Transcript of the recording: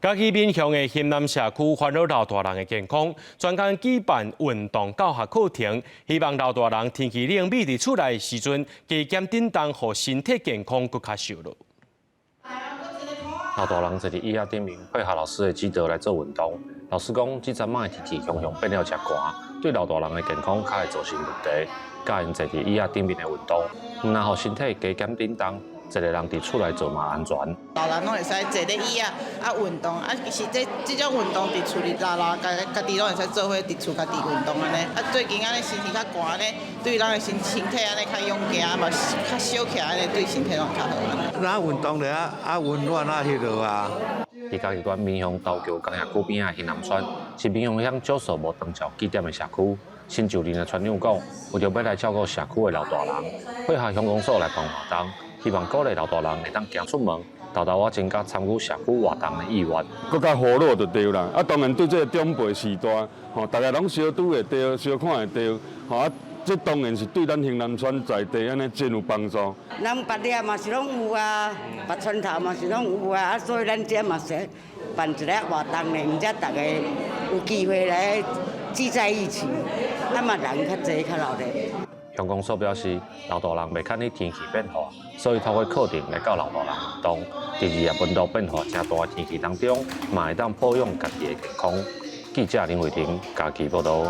嘉义民雄的新南社区烦恼老大人的健康，专工举办运动教学课程，希望老大人天气冷美伫厝内时阵，加减振动，互身体健康更较受落。老大人坐伫椅仔顶面，配合老师的指导来做运动。老师讲，这阵仔的天气常常变了真寒，对老大人的健康较会造成问题。教因坐伫椅仔顶面的运动，唔能互身体加减振动。一个人伫厝内做嘛安全。老人拢会使坐咧椅啊运动，其实这种运动伫厝里家己拢会使做伙伫厝家己运动安尼。最近安尼身体较寒咧，对咱的身体安尼较勇行嘛，较小起来咧，对身体拢较好。咱运动咧温暖迄落啊。伫嘉义县民雄道桥工业区边仔新南村，是民雄乡少数无长照据点的社区。新就任的村长讲，为着要来照顾社区的老大人，配合乡公所来办活动。希望鼓励老大人会当行出门，豆豆增加参与社区活动的意愿。更加活络就对啦。当然对这个长辈时代，大家拢相拄会到，相看会到，这当然是对咱新南村在地安尼真有帮助。咱别地嘛是拢有啊，别村头嘛是拢有啊，所以咱这嘛是办一个活动咧，而且大家有机会来聚在一起，嘛人较济较热闹。乡公所表示，老大人袂看你天气变化，所以透过课程来教老大人运动。第二日温度变化真大的天气当中，嘛会当保养家己的健康。记者林伟霆，嘉义报道。